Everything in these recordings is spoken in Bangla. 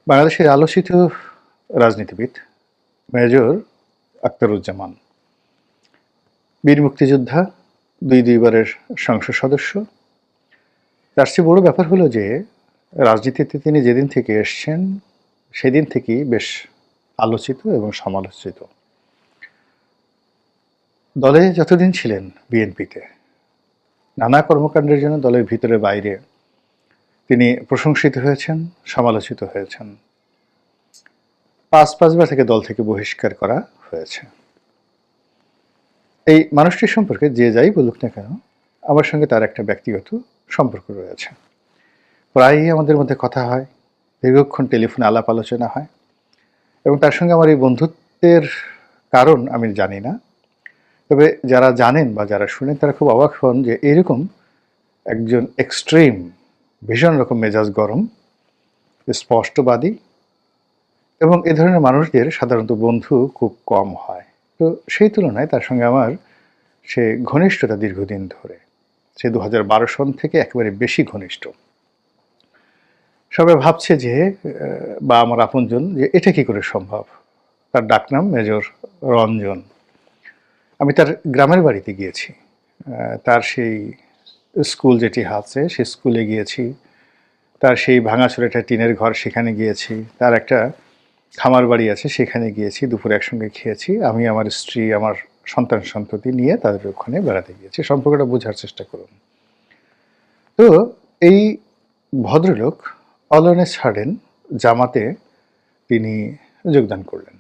বাংলাদেশের আলোচিত রাজনীতিবিদ মেজর আখতারুজ্জামান, বীর মুক্তিযোদ্ধা, দুইবারের সংসদ সদস্য। তার চেয়ে বড় ব্যাপার হলো যে রাজনীতিতে তিনি যেদিন থেকে এসছেন সেদিন থেকেই বেশ আলোচিত এবং সমালোচিত। দলে যতদিন ছিলেন বিএনপিতে নানা কর্মকাণ্ডের জন্য দলের ভিতরে বাইরে তিনি প্রশংসিত হয়েছেন, সমালোচিত হয়েছেন। পাঁচবার থেকে দল থেকে বহিষ্কার করা হয়েছে। এই মানুষটির সম্পর্কে যে যাই বলুক না কেন, আমার সঙ্গে তার একটা ব্যক্তিগত সম্পর্ক রয়েছে। প্রায়ই আমাদের মধ্যে কথা হয়, দীর্ঘক্ষণ টেলিফোনে আলাপ আলোচনা হয়, এবং তার সঙ্গে আমার এই বন্ধুত্বের কারণ আমি জানি না। তবে যারা জানেন বা যারা শুনেন তারা খুব অবাক হন যে এরকম একজন এক্সট্রিম, ভীষণ রকম মেজাজ গরম, স্পষ্টবাদী এবং এ ধরনের মানুষদের সাধারণত বন্ধু খুব কম হয়। তো সেই তুলনায় তার সঙ্গে আমার সে ঘনিষ্ঠতা দীর্ঘদিন ধরে, সে 2012 সন থেকে একেবারে বেশি ঘনিষ্ঠ। সবাই ভাবছে যে বা আমার আপনজন যে এটা কি করে সম্ভব। তার ডাকনাম মেজর রঞ্জন। আমি তার গ্রামের বাড়িতে গিয়েছি, তার সেই স্কুল যেটি আছে সে স্কুলে গিয়েছি, তার সেই ভাঙাচোরা একটা টিনের ঘর সেখানে গিয়েছি, তার একটা খামার বাড়ি আছে সেখানে গিয়েছি, দুপুরে একসঙ্গে খেয়েছি। আমি, আমার স্ত্রী, আমার সন্তান সন্ততি নিয়ে তাদের ওখানে বেড়াতে গিয়েছি। সম্পর্কটা বোঝার চেষ্টা করুন। তো এই ভদ্রলোক অল অন এ সাডেন জামাতে তিনি যোগদান করলেন।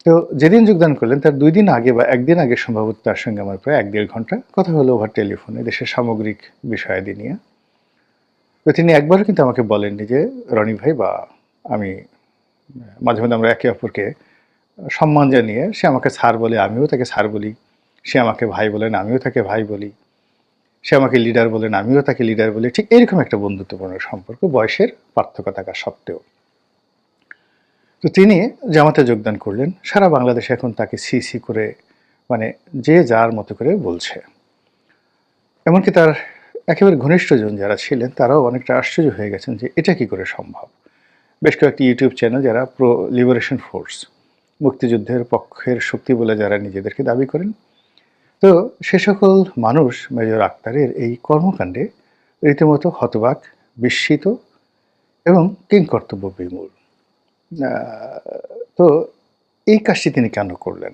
তো যেদিন যোগদান করলেন তার 2 দিন আগে বা একদিন আগে সম্ভবত তার সঙ্গে আমার প্রায় 1-1.5 ঘন্টা কথা হলো ওভার টেলিফোনে দেশের সামগ্রিক বিষয়াদি নিয়ে। তো তিনি একবারও কিন্তু আমাকে বলেননি যে রনি ভাই বা আমি, মাঝে মধ্যে আমরা একে অপরকে সম্মান জানিয়ে, সে আমাকে স্যার বলে আমিও তাকে স্যার বলি, সে আমাকে ভাই বলেন আমিও তাকে ভাই বলি, সে আমাকে লিডার বলেন আমিও তাকে লিডার বলি, ঠিক এরকম একটা বন্ধুত্বপূর্ণ সম্পর্ক বয়সের পার্থক্য থাকা সত্ত্বেও। তো তিনি জামাতে যোগদান করলেন। সারা বাংলাদেশে এখন তাকে সি করে, মানে যে যার মতো করে বলছে। এমনকি তার একেবারে ঘনিষ্ঠজন যারা ছিলেন তারাও অনেকটা আশ্চর্য হয়ে গেছেন যে এটা কি করে সম্ভব। বেশ কয়েকটি ইউটিউব চ্যানেল যারা প্রো লিবারেশন ফোর্স, মুক্তিযুদ্ধের পক্ষের শক্তি বলে যারা নিজেদেরকে দাবি করেন, তো সে সকল মানুষ মেজর আক্তারের এই কর্মকাণ্ডে রীতিমতো হতবাক, বিস্মিত এবং কিংকর্তব্য বিমূঢ়। তো এই কাজটি তিনি কেন করলেন?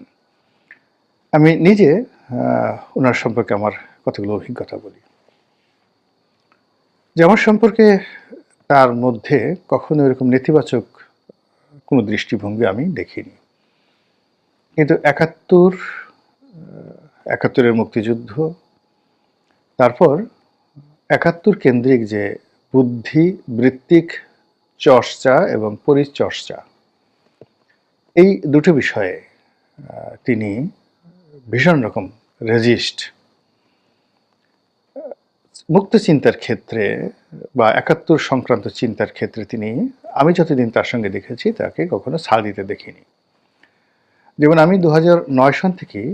আমি নিজে ওনার সম্পর্কে আমার কতগুলো অভিজ্ঞতা বলি। যে আমার সম্পর্কে তার মধ্যে কখনো এরকম নেতিবাচক কোনো দৃষ্টিভঙ্গি আমি দেখিনি। কিন্তু ৭১-৭১-এর মুক্তিযুদ্ধ, তারপর ৭১ কেন্দ্রিক যে বুদ্ধিবৃত্তিক চর্চা এবং পরিচর্চা, এই দুটো বিষয়ে তিনি ভীষণ রকম রেজিস্ট। মুক্ত চিন্তার ক্ষেত্রে বা ৭১ সংক্রান্ত চিন্তার ক্ষেত্রে তিনি, আমি যতদিন তার সঙ্গে দেখেছি তাকে কখনো ছাড় দিতে দেখিনি। যেমন আমি ২০০৯ সন থেকেই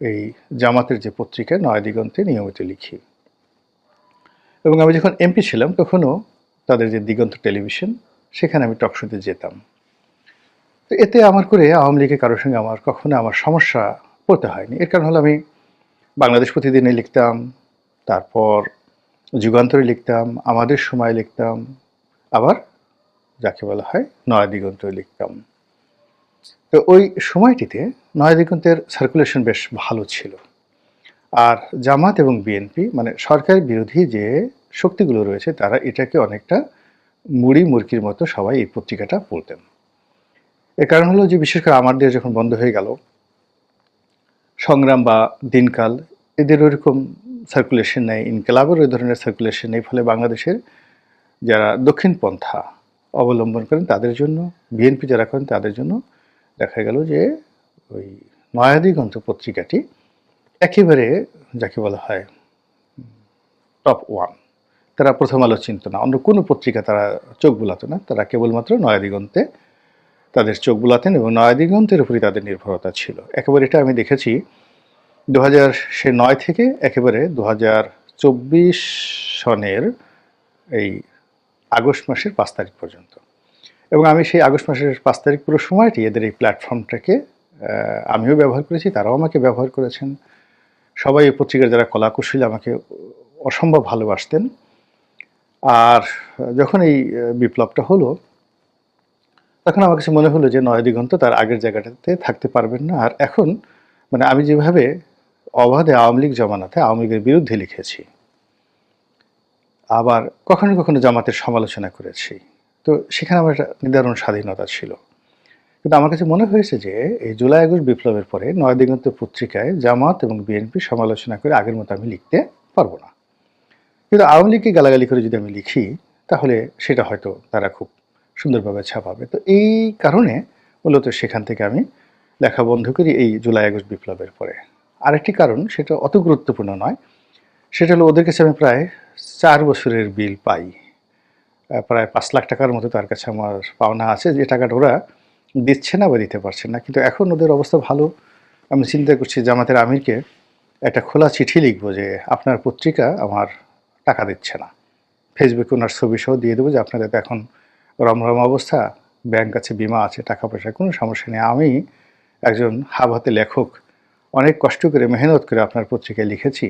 এই জামাতের যে পত্রিকা নয়াদিগন্তে নিয়মিত লিখি, এবং আমি যখন এমপি ছিলাম তখনও তাদের যে দিগন্ত টেলিভিশন সেখানে আমি টক শোতে যেতাম। তো এতে আমার করে আওয়ামী লীগের কারোর সঙ্গে আমার কখনো আমার সমস্যা পড়তে হয়নি। এর কারণ হলো আমি বাংলাদেশ প্রতিদিনে লিখতাম, তারপর যুগান্তরে লিখতাম, আমাদের সময় লিখতাম, আবার যাকে বলা হয় নয়াদিগন্তে লিখতাম। তো ওই সময়টিতে নয়াদিগন্তের সার্কুলেশন বেশ ভালো ছিল। আর জামাত এবং বিএনপি, মানে সরকার বিরোধী যে শক্তিগুলো রয়েছে, তারা এটাকে অনেকটা মুড়ি মুরকির মতো সবাই এই পত্রিকাটা পড়তেন। এর কারণ হলো যে বিশেষ করে আমার দেশ যখন বন্ধ হয়ে গেল, সংগ্রাম বা দিনকাল এদের ওইরকম সার্কুলেশন নেই, ইনকিলাবের ওই ধরনের সার্কুলেশন নেই। ফলে বাংলাদেশের যারা দক্ষিণ পন্থা অবলম্বন করেন তাদের জন্য, বিএনপি যারা করেন তাদের জন্য দেখা গেল যে ওই নয়াদিগন্ত পত্রিকাটি একেবারে যাকে বলা হয় টপ ওয়ান। তারা প্রথম আলো চিনত না, অন্য কোনো পত্রিকা তারা চোখ বুলাতো না, তারা কেবলমাত্র নয়াদিগন্তে তাদের চোখ বুলাতেন এবং নয়াদিগন্তের উপরই তাদের নির্ভরতা ছিল। একেবারে এটা আমি দেখেছি 2009 থেকে একেবারে 2024 সনের এই আগস্ট মাসের 5 তারিখ পর্যন্ত। এবং আমি সেই আগস্ট মাসের ৫ তারিখ পুরো সময়টি এদের এই প্ল্যাটফর্মটাকে আমিও ব্যবহার করেছি, তারাও আমাকে ব্যবহার করেছেন। সবাই এই পত্রিকার যারা কলাকুশলী আমাকে অসম্ভব ভালোবাসতেন। আর যখন এই বিপ্লবটা হলো, তখন আমার কাছে মনে হলো যে নয়াদিগন্ত তার আগের জায়গাটাতে থাকতে পারবেন না। আর এখন মানে আমি যেভাবে অবাধে আওয়ামী লীগ জমানাতে আওয়ামী লীগের বিরুদ্ধে লিখেছি, আবার কখনো কখনো জামাতের সমালোচনা করেছি, তো সেখানে আমার একটা নির্ধারণ স্বাধীনতা ছিল। কিন্তু আমার কাছে মনে হয়েছে যে এই জুলাই আগস্ট বিপ্লবের পরে নয়াদিগন্ত পত্রিকায় জামাত এবং বিএনপি সমালোচনা করে আগের মতো আমি লিখতে পারবো না। কিন্তু আওয়ামী লীগকে গালাগালি করে যদি আমি লিখি, তাহলে সেটা হয়তো তারা খুব সুন্দরভাবে ছাপাবে। তো এই কারণে মূলত সেখান থেকে আমি লেখা বন্ধ করি এই জুলাই আগস্ট বিপ্লবের পরে। আরেকটি কারণ, সেটা অত গুরুত্বপূর্ণ নয়, সেটা হলো ওদের কাছে আমি প্রায় ৪ বছরের বিল পাই। প্রায় ৫ লাখ টাকার মতো তার কাছে আমার পাওনা আছে, যে টাকাটা ওরা দিচ্ছে না বা দিতে পারছে না। কিন্তু এখন ওদের অবস্থা ভালো। আমি চিন্তা করছি জামাতের আমিরকে একটা খোলা চিঠি লিখব যে আপনার পত্রিকা আমার টাকা দিচ্ছে না। ফেসবুকে ওনার ছবি সহ দিয়ে দেবো যে আপনাদের তো এখন রমরম অবস্থা, ব্যাংক আছে, বিমা আছে, টাকা পয়সার কোনো সমস্যা নেই। আমি একজন হাতে লেখক, অনেক কষ্ট করে মেহনত করে আপনার পত্রিকায় লিখেছি,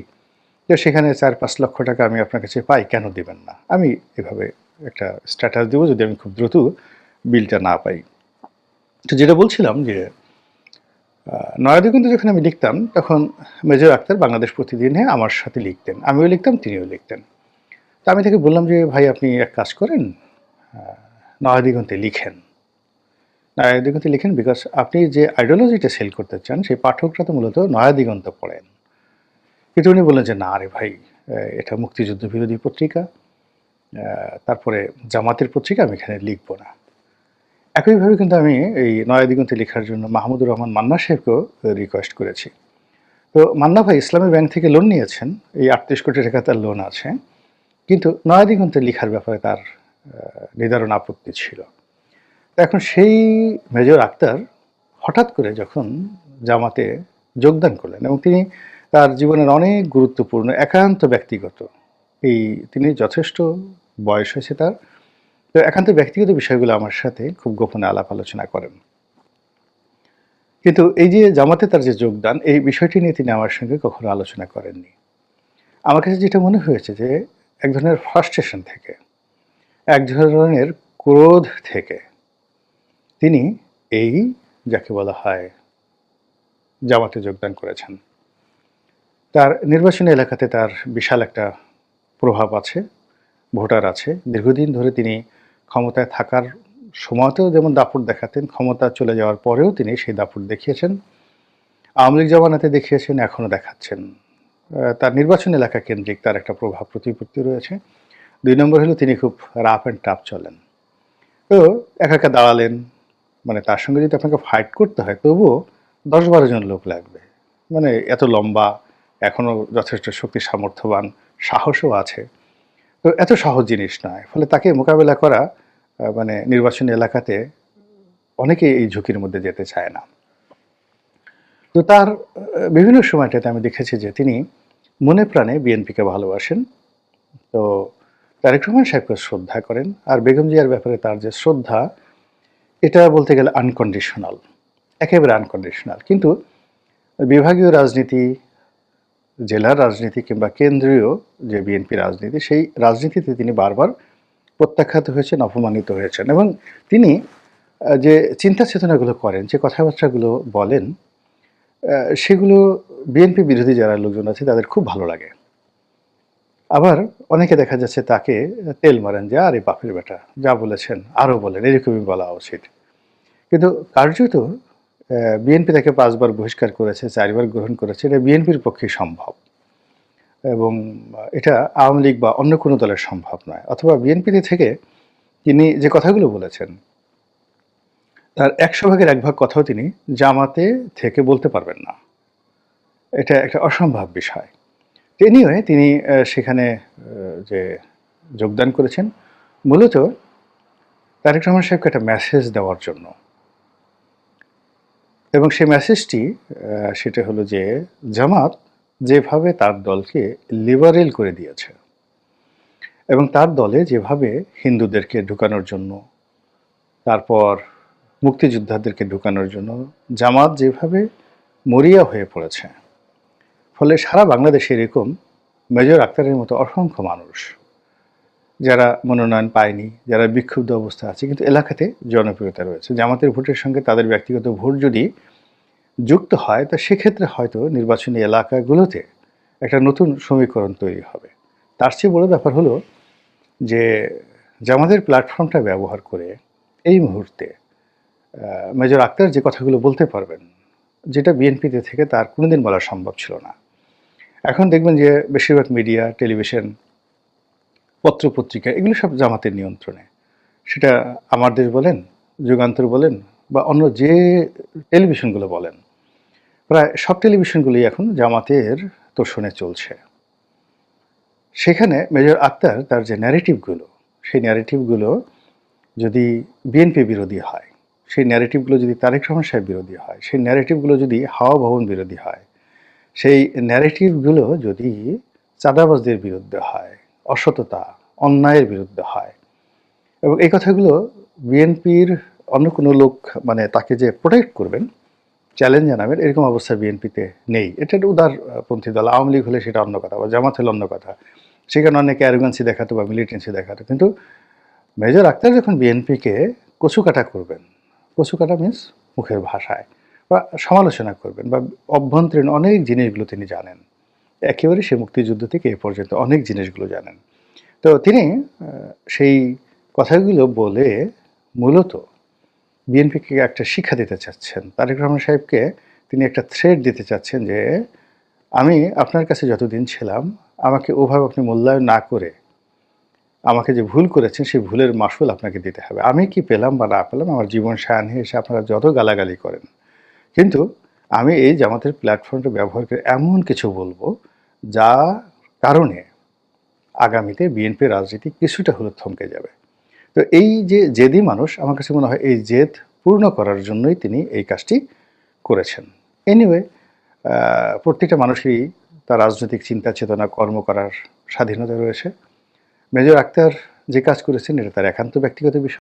তো সেখানে ৪-৫ লক্ষ টাকা আমি আপনার কাছে পাই, কেন দেবেন না? আমি এভাবে একটা স্ট্যাটাস দেবো যদি আমি খুব দ্রুত বিলটা না পাই। তো যেটা বলছিলাম যে নয়াদিগন্তে যখন আমি লিখতাম, তখন মেজর আক্তার বাংলাদেশ প্রতিদিনে আমার সাথে লিখতেন, আমিও লিখতাম, তিনিও লিখতেন। তো আমি তাকে বললাম যে ভাই আপনি এক কাজ করেন, নয়াদিগন্তে লিখেন। নয়াদিগন্তে লিখেন বিকজ আপনি যে আইডিওলজিটা সেল করতে চান সেই পাঠকরা তো মূলত নয়াদিগন্ত পড়েন। কিন্তু উনি বললেন যে না রে ভাই, এটা মুক্তিযুদ্ধ বিরোধী পত্রিকা, তারপরে জামাতের পত্রিকা, আমি এখানে লিখব না। একইভাবে কিন্তু আমি এই নয়াদিগন্তে লেখার জন্য মাহমুদুর রহমান মান্না সাহেবকেও রিকোয়েস্ট করেছি। তো মান্না ভাই ইসলামী ব্যাংক থেকে লোন নিয়েছেন, এই ৩৮ কোটি টাকা তার লোন আছে, কিন্তু নয়াদিগন্তে লেখার ব্যাপারে তার নিদারুণ আপত্তি ছিল। এখন সেই মেজর আক্তার হঠাৎ করে যখন জামাতে যোগদান করলেন, এবং তিনি তার জীবনের অনেক গুরুত্বপূর্ণ একান্ত ব্যক্তিগত, তিনি যথেষ্ট বয়স হয়েছে তার, তো একান্ত ব্যক্তিগত বিষয়গুলো আমার সাথে খুব গোপনে আলাপ আলোচনা করেন। কিন্তু এই যে জামাতে তার যে যোগদান, এই বিষয়টি নিয়ে তিনি আমার সঙ্গে কখনো আলোচনা করেননি। আমার কাছে যেটা মনে হয়েছে যে এক ধরনের ফ্রাস্ট্রেশন থেকে, এক ধরনের ক্রোধ থেকে তিনি এই যাকে বলা হয় জামাতে যোগদান করেছেন। তার নির্বাচনী এলাকাতে তার বিশাল একটা প্রভাব আছে, ভোটার আছে। দীর্ঘদিন ধরে তিনি ক্ষমতায় থাকার সময়তেও যেমন দাপট দেখাতেন, ক্ষমতা চলে যাওয়ার পরেও তিনি সেই দাপট দেখিয়েছেন। আওয়ামী লীগ জমানাতে দেখিয়েছেন, এখনও দেখাচ্ছেন। তার নির্বাচনী এলাকা কেন্দ্রিক তার একটা প্রভাব প্রতিপত্তি রয়েছে। ২ নম্বর হলো তিনি খুব রাফ অ্যান্ড টাফ চলেন। তো একা একা দাঁড়ালেন, মানে তার সঙ্গে যদি আপনাকে ফাইট করতে হয়, তবুও ১০-১২ জন লোক লাগবে। মানে এত লম্বা, এখনও যথেষ্ট শক্তি সামর্থ্যবান, সাহসও আছে। তো এত সহজ জিনিস নয়। ফলে তাকে মোকাবেলা করা, মানে নির্বাচনী এলাকাতে অনেকেই এই ঝুঁকির মধ্যে যেতে চায় না। তো তার বিভিন্ন সময়টাতে আমি দেখেছি যে তিনি মনে প্রাণে বিএনপিকে ভালোবাসেন। তো তারেক রহমান সাহেবকে শ্রদ্ধা করেন। আর বেগম জিয়ার ব্যাপারে তার যে শ্রদ্ধা, এটা বলতে গেলে আনকন্ডিশনাল, একেবারে আনকন্ডিশনাল। কিন্তু বিভাগীয় রাজনীতি, জেলার রাজনীতি কিংবা কেন্দ্রীয় যে বিএনপি রাজনীতি, সেই রাজনীতিতে তিনি বারবার প্রত্যাখ্যাত হয়েছেন, অপমানিত হয়েছেন। এবং তিনি যে চিন্তা চেতনাগুলো করেন, যে কথাবার্তাগুলো বলেন, সেগুলো বিএনপি বিরোধী যারা লোকজন আছে তাদের খুব ভালো লাগে। আবার অনেকে দেখা যাচ্ছে তাকে তেল মারেন যে আরে বাপের বেটা, যা বলেছেন আরও বলেন, এরকমই বলা উচিত। কিন্তু কার্যত বিএনপি তাকে ৫ বার বহিষ্কার করেছে, ৪ বার গ্রহণ করেছে, এটা বিএনপির পক্ষে সম্ভব, এবং এটা আওয়ামী লীগ বা অন্য কোনো দলের সম্ভব নয়। অথবা বিএনপিতে থেকে তিনি যে কথাগুলো বলেছেন, তার ১০০ ভাগের ১ ভাগ কথাও তিনি জামাতে থেকে বলতে পারবেন না। এটা একটা অসম্ভব বিষয়। এনিওয়ে তিনি সেখানে যে যোগদান করেছেন, মূলত তারেক রহমান সাহেবকে একটা মেসেজ দেওয়ার জন্য। এবং সেই মেসেজটি সেটা হলো যে জামাত যেভাবে তার দলকে লিবারেল করে দিয়েছে, এবং তার দলে যেভাবে হিন্দুদেরকে ঢুকানোর জন্য, তারপর মুক্তিযোদ্ধাদেরকে ঢুকানোর জন্য জামাত যেভাবে মরিয়া হয়ে পড়েছে, ফলে সারা বাংলাদেশে এরকম মেজর আক্তারের মতো অসংখ্য মানুষ যারা মনোনয়ন পায়নি, যারা বিক্ষুব্ধ অবস্থা আছে কিন্তু এলাকাতে জনপ্রিয়তা রয়েছে। জামাতের ভোটের সঙ্গে তাদের ব্যক্তিগত ভোট যদি যুক্ত হয় তা সেক্ষেত্রে হয়তো নির্বাচনী এলাকাগুলোতে একটা নতুন সমীকরণ তৈরি হবে। তার চেয়ে বড় ব্যাপার হলো যে জামাতের প্ল্যাটফর্মটা ব্যবহার করে এই মুহূর্তে মেজর আক্তার যে কথাগুলো বলতে পারবেন, যেটা বিএনপিতে থেকে তার কোনোদিন বলা সম্ভব ছিল না। এখন দেখবেন যে বেশিরভাগ মিডিয়া, টেলিভিশন, পত্রপত্রিকা এগুলো সব জামাতের নিয়ন্ত্রণে। সেটা আমার দেশ বলেন, যুগান্তর বলেন বা অন্য যে টেলিভিশনগুলো বলেন, প্রায় সব টেলিভিশনগুলোই এখন জামাতের তোষণে চলছে। সেখানে মেজর আক্তার তার যে ন্যারেটিভগুলো, সেই ন্যারেটিভগুলো যদি বিএনপি বিরোধী হয়, সেই ন্যারেটিভগুলো যদি তারেক রহমান সাহেব বিরোধী হয়, সেই ন্যারেটিভগুলো যদি হাওয়া ভবন বিরোধী হয়, সেই ন্যারেটিভগুলো যদি চাঁদাবাজদের বিরুদ্ধে হয়, অসততা, অন্যায়ের বিরুদ্ধে হয়, এবং এই কথাগুলো বিএনপির অন্য কোনো লোক মানে তাকে যে প্রোটেক্ট করবেন, চ্যালেঞ্জ জানাবেন, এরকম অবস্থা বিএনপিতে নেই। এটা একটা উদারপন্থী দল। আওয়ামী লীগ হলে সেটা অন্য কথা, বা জামাত হলে অন্য কথা। সেখানে অনেকে অ্যারোগান্সি দেখাতো বা মিলিটেন্সি দেখাতো। কিন্তু মেজর আক্তার যখন বিএনপিকে কচুকাটা করবেন, কচুকাটা মিন্স মুখের ভাষায়, বা সমালোচনা করবেন বা অভ্যন্তরীণ অনেক জিনিসগুলো তিনি জানেন। একেবারে সে মুক্তিযুদ্ধ থেকে এ পর্যন্ত অনেক জিনিসগুলো জানেন। তো তিনি সেই কথাগুলো বলে মূলত বিএনপিকে একটা শিক্ষা দিতে চাচ্ছেন। তারেক রহমান সাহেবকে তিনি একটা থ্রেট দিতে চাচ্ছেন যে, আমি আপনার কাছে যতদিন ছিলাম আমাকে ওভাবে আপনি মূল্যায়ন না করে আমাকে যে ভুল করেছেন সেই ভুলের মাসুল আপনাকে দিতে হবে। আমি কি পেলাম বা না পেলাম আমার জীবন সায়াহ্নে এসে আপনারা যত গালাগালি করেন, কিন্তু আমি এই জামাতের প্ল্যাটফর্মটা ব্যবহার করে এমন কিছু বলবো যা কারণে আগামীতে বিএনপির রাজনীতি কিছুটা হলেও থমকে যাবে। তো এই যে জেদি মানুষ, আমার কাছে মনে হয় এই জেদ পূর্ণ করার জন্যই তিনি এই কাজটি করেছেন। এনিওয়ে, প্রত্যেকটা মানুষেরই তার রাজনৈতিক চিন্তা চেতনা কর্ম করার স্বাধীনতা রয়েছে। মেজর আক্তার যে কাজ করেছেন এটা তার একান্ত ব্যক্তিগত বিষয়।